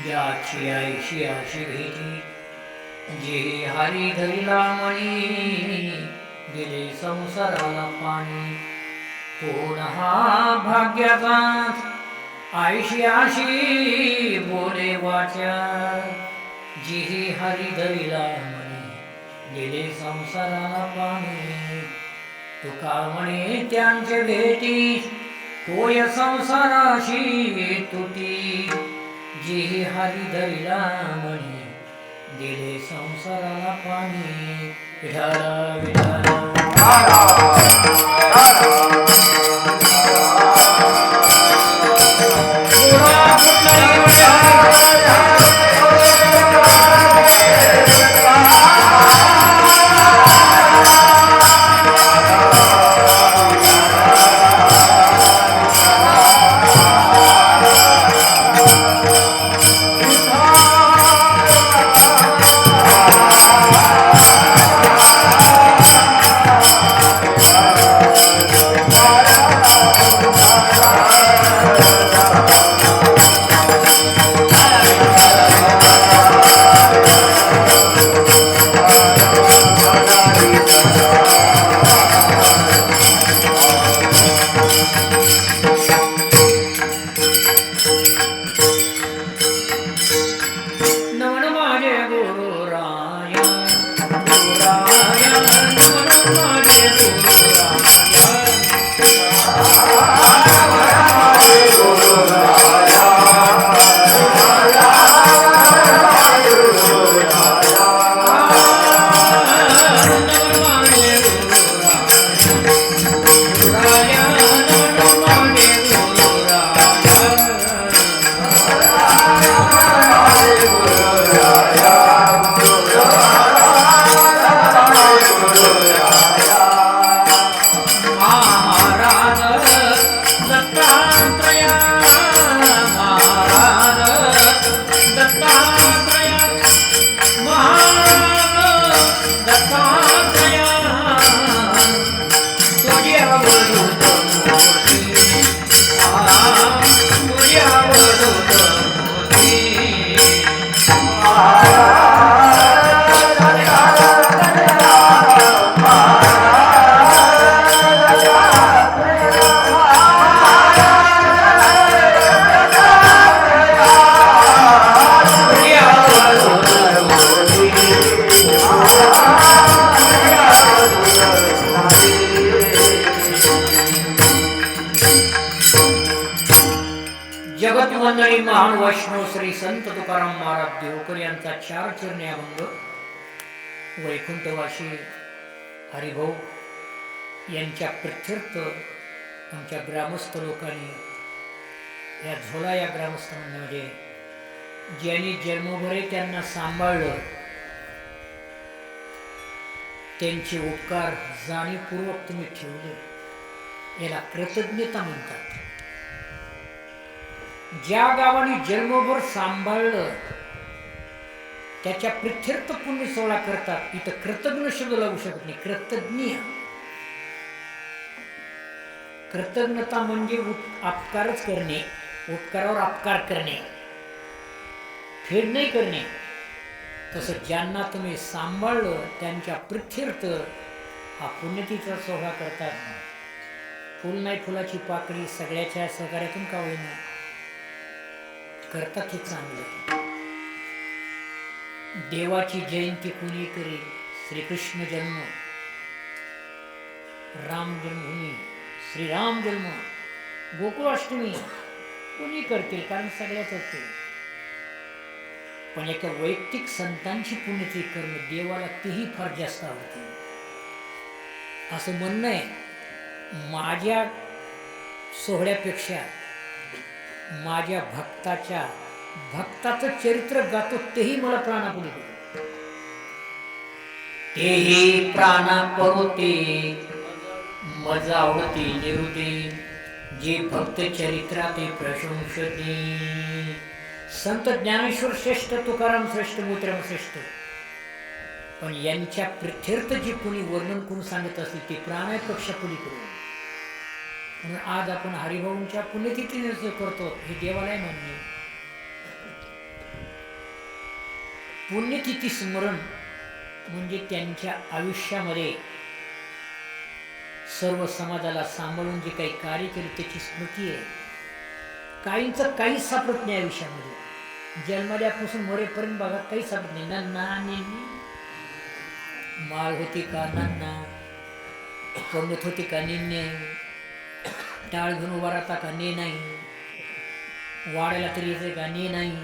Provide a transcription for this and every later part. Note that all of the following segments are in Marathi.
ज्याची आईशी आशी भेटी जे हरी धरिला मणी दिले संसाराला पाणी कोण हा भाग्याचा आईशी आशी बोले वाचा जी हरी धरिला मणी दिले संसाराला पाणी तुका म्हणे त्यांचे भेटी होय संसाराशी तुटी जी हरी धरिला मणी दिले संसाराला पाणी विठाला विठाला मंडळी महान वैष्णव श्री संत तुकाराम महाराज देवकर यांचा 4 चरणी अभंग वैकुंठवासी हरिभाऊ यांच्या प्रत्यर्थ आमच्या ग्रामस्थ लोकांनी या झोला या ग्रामस्थांमध्ये ज्यांनी जन्मभरे त्यांना सांभाळलं त्यांचे उपकार जाणीवपूर्वक तुम्ही ठेवले याला कृतज्ञता म्हणतात. ज्या गावाने जन्मभर सांभाळलं त्याच्या प्रित्यर्थ पुण्य सोहळा करतात. इथं कृतज्ञ शब्द लागू शकत नाही. कृतज्ञ कृतज्ञता म्हणजे अपकारच करणे, उपकारावर अपकार करणे, फेड नाही करणे. तसं ज्यांना तुम्ही सांभाळलं त्यांच्या प्रित्यर्थ हा पुण्यतिथीचा सोहळा करतात. फुल नाही फुलाची पाकळी सगळ्याच्या सहकार्यातून का होईना करतात हे चांगले. देवाची जयंती कुणी करेल श्रीकृष्ण जन्म, राम जन्मभूमी, श्रीराम जन्म, गोकुळाष्टमी कोणी करतील, कारण सगळ्याच होते. पण एका वैयक्तिक संतांची पुण्यतिथी करणं देवाला तेही फार जास्त आवडते. असं म्हणणं आहे, माझ्या सोहळ्यापेक्षा माझ्या भक्ताचं चरित्र गातो तेही मला प्राणापुरी करतो. तेही प्राणापरोते मज आवडती निरुते, जे भक्त चरित्राते प्रशंसते. संत ज्ञानेश्वर श्रेष्ठ, तुकाराम श्रेष्ठ, मोतीराम श्रेष्ठ, पण यांच्या प्रित्यर्थ जे कोणी वर्णन करून सांगत असतील ते प्राणापेक्षा पलीकडे. म्हणून आज आपण हरिभाऊंच्या पुण्यतिथीने करतो, हे देवाला मान्य. पुण्यतिथी स्मरण म्हणजे त्यांच्या आयुष्यामध्ये सर्व समाजाला सांभाळून जे काही कार्य केले त्याची स्मृती आहे. काहींचं काहीच सापडत नाही आयुष्यामध्ये. जन्मल्यापासून मरेपर्यंत बघा काही सापडत नाही. नन्ना माळ होती का नन्ना, पंगत होती का निन्ने, टाळ घेऊन उभा राहता का ने नाही, वाड्याला तरी यायचं का ने नाही,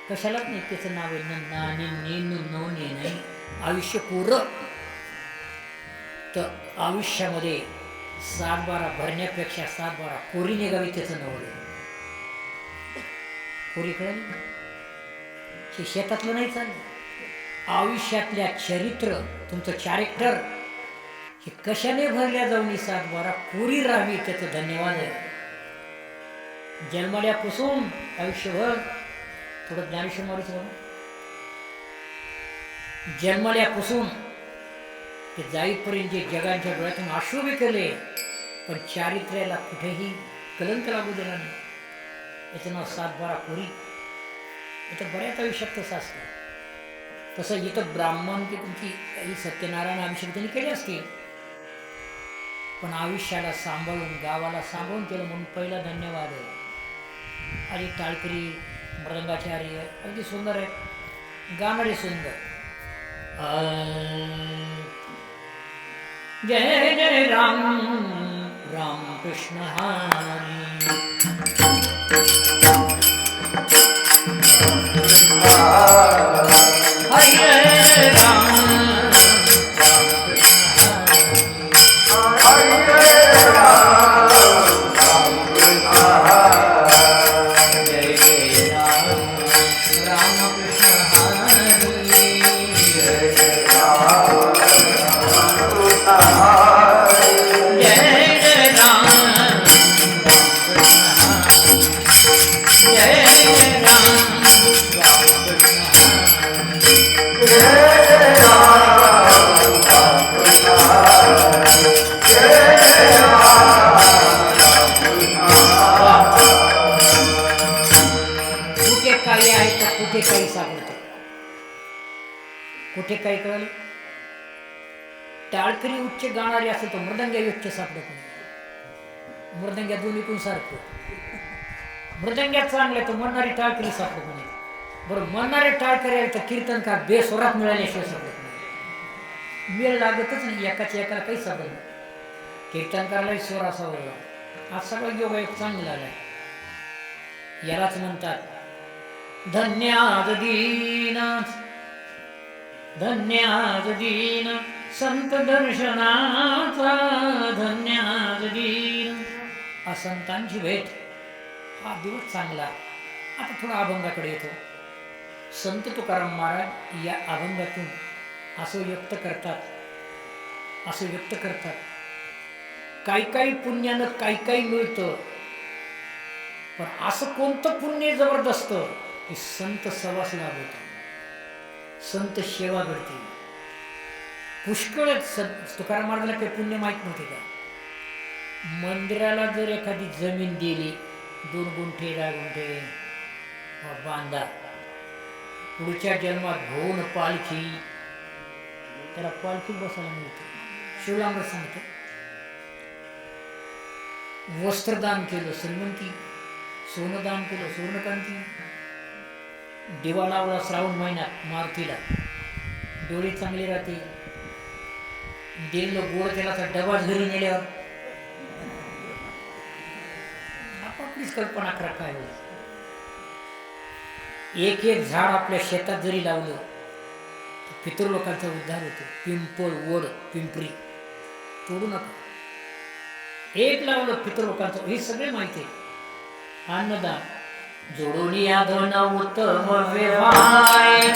कशालाच नाही. त्याचं नाव आहे नन्ना निन्ने नुन्नो ने नाही. आयुष्य पुरं तर आयुष्यामध्ये 7-12 भरण्यापेक्षा 7-12 कोरी निघावी त्याचं नाव आहे. कोरी कळलं, हे शेतातलं नाही चाललं. आयुष्यातल्या चरित्र, तुमचं कॅरेक्टर हे कशाने भरल्या जाऊन 7-12 कोरी राहावी, त्याचं धन्यवाद आहे. जन्मल्यापासून आयुष्यभर थोडं ज्ञानेश्वर मारूचं, जन्मल्यापासून ते जाईपर्यंत जे जगांच्या डोळ्यातून अश्रू केले, पण चारित्र्याला कुठेही कलंक लागू दिला नाही. याचं नाव 7-12 कोरी. इथं बऱ्याच आयुष्यात तसं असतं. तसं इथं ब्राह्मण की तुमची काही सत्यनारायण अभिषेक त्यांनी केले असतील, पण आयुष्याला सांभाळून, गावाला सांभाळून केलं, म्हणून पहिला धन्यवाद आहे. आणि टाळकरी, मृदंगाचार्य अगदी सुंदर आहे, गाणारे सुंदर. जय जय राम राम कृष्ण हरी, हरि जय राम राम कृष्ण हरि, जय जय राम राम कृष्ण हरि, कुठे काही सापडतं, कुठे काही कळलं. टाळकरी उच्च गाणारे असेल तर मृदंग्या उच्च सापडत नाही. मृदंग्या दोन्हीकडून सारखं. मृदंग्यात चांगलं तर म्हणणारी टाळकरी सापडत नाही. बरं, म्हणणारे टाळकरी आहे तर कीर्तनकार बेस्वरात मिळाल्याशिवाय सापडत नाही. मेळ लागतच नाही, एकाच्या एकाला काही सापडत नाही. कीर्तनकारलाही स्वर असावा. आज सगळा योग एक चांगला आलाय. यालाच म्हणतात धन्याद दीन, धन्याद दीन संत दर्शनाचा, धन्याद दीन. असंतांची भेट हा दिवस चांगला. आता थोडा अभंगाकडे येतो. संत तुकाराम महाराज या अभंगातून असं व्यक्त करतात, काही काही पुण्यानं काही मिळतं, पण असं कोणतं पुण्य जबरदस्त की संत सहवास लाभ होतो, संत सेवा घडते. पुष्कळ तुकाराम महाराजांना काही पुण्य माहीत नव्हते का? मंदिराला जर एखादी जमीन दिली, 2 गुंठे 10 गुंठे बांधा, पुढच्या जन्मात भोवन पालखी, त्याला पालखी बसायला मिळते. शिवलांबर सांगतो, वस्त्रदान केलं श्रीमंती, सोनदान केलं सोनकांती, दिवा लावला श्रावण महिन्यात मारुतीला, डोळे चांगले राहते, दिलं गोड तेलाचा डबा घरी नेल्यावर आपापलीच कल्पना करा काय होईल. एक एक झाड आपल्या शेतात जरी लावलं तर पितृलोकांचा उद्धार होतो. पिंपळ, वड, पिंपरी तोडू नका. एक लावलं पितृलोकांचं, हे सगळे माहिती आहे. अन्नदान जोडून या धन उत्तम व्यवहार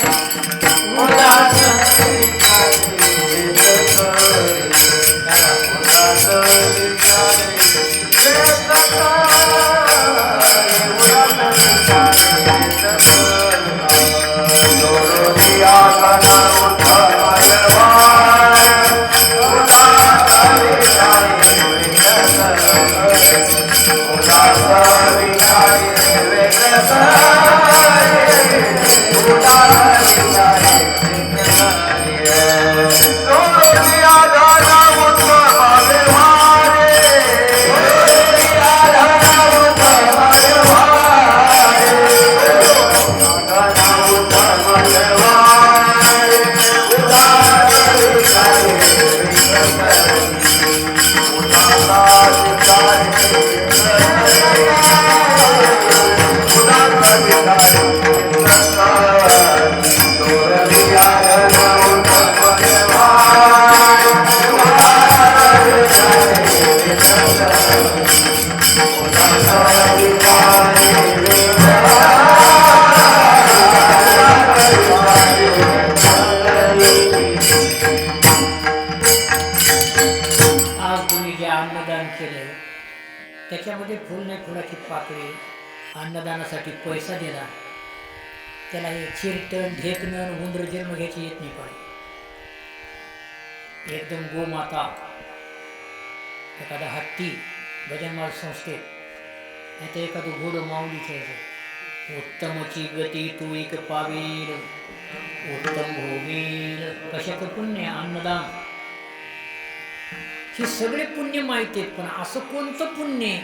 त्याच्यामध्ये फुल नाही फुलाची पाकळी, अन्नदानासाठी पैसा दिला, त्याला हे चिरटण ढेकणं उंदर जन्म घ्यायची येत नाही पाहिजे. एकदम गोमाता, एखादा हत्ती भजनमाल संस्थेत, नाही तर एखादं घोडं माऊलीचं यायचं. उत्तमची गती तू एक पावेल, उत्तम होईल. कशाचं पुण्य? अन्नदान. हे सगळे पुण्य माहिती आहेत, पण असं कोणतं पुण्य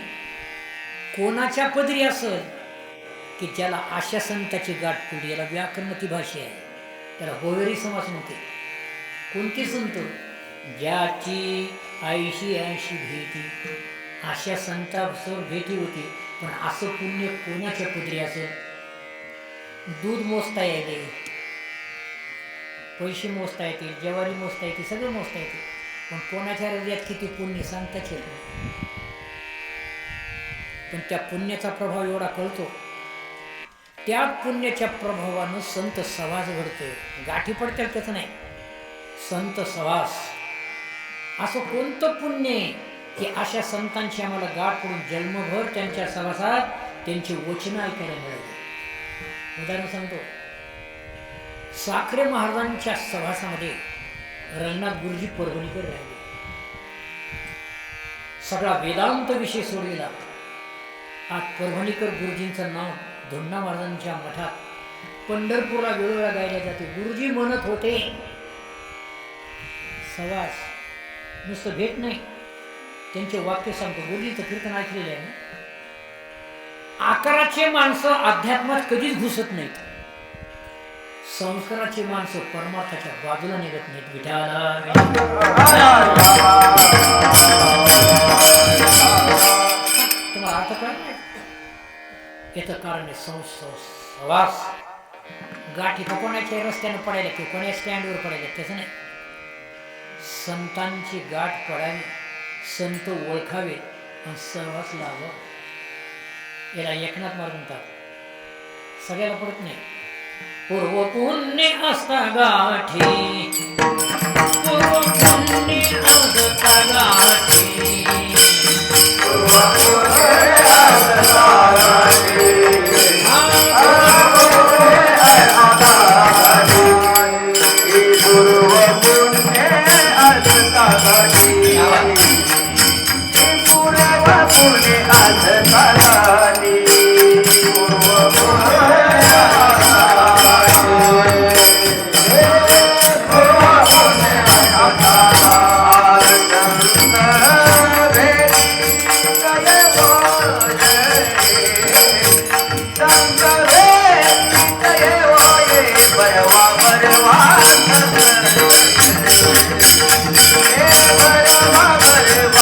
कोणाच्या पदरी असेल की ज्याला आशा संताची गाठ पडली? याला व्याकरणती भाषा आहे, त्याला होवेरी समास म्हणते. कोणते संत? ज्याची 80 भेटी, आशा संतासोबत भेटी होती, पण असं पुण्य कोणाच्या पदरी असेल? दूध मोजता येते, पैसे मोजता येतील, ज्वारी मोजता येते, सगळं मोजता येते, पण कोणाच्या हृदयात किती पुण्य सांगताच येत नाही. पण त्या पुण्याचा प्रभाव एवढा कळतो, त्या पुण्याच्या प्रभावानं संत सहवास घडतोय. गाठी पडतात त्याचं नाही, संत सहवास. असं कोणतं पुण्य की अशा संतांची आम्हाला गाठ पडून जन्मभर त्यांच्या सहवासात त्यांची वचनं ऐकायला मिळाली. उदाहरण सांगतो, साखरे महाराजांच्या सहवासामध्ये रंगनाथ गुरुजी परभणीकर राहिले. सगळा वेदांत विषय सोडलेला. आज परभणीकर गुरुजींचं नाव धोंडा महाराजांच्या मठात पंढरपूरला वेळोवेळा गायला जाते. गुरुजी म्हणत होते, सहवास नुसतं भेट नाही, त्यांचे वाक्य सांगतो. गुरुजींचं कीर्तन ऐकलेलं आहे ना. आकाराचे माणसं अध्यात्मात कधीच घुसत नाहीत, संस्काराची माणसं परमार्थाच्या बाजूला निघत नाहीत. विठाला तुम्हाला अर्थ कळत नाही याचं कारण आहे सहवास. गाठी तर कोणाच्या रस्त्यानं पडायला किंवा कोणा स्टँडवर पडायला, त्याचं नाही. संतांची गाठ पडावी, संत ओळखावे आणि सहवास लावा. याला एकनाथ मार्ग म्हणतात. सगळ्याला पडत नाही. पूर्व पुण्य असता गाठी, पूर्व पुण्य असता गाठी, परवा परवा रे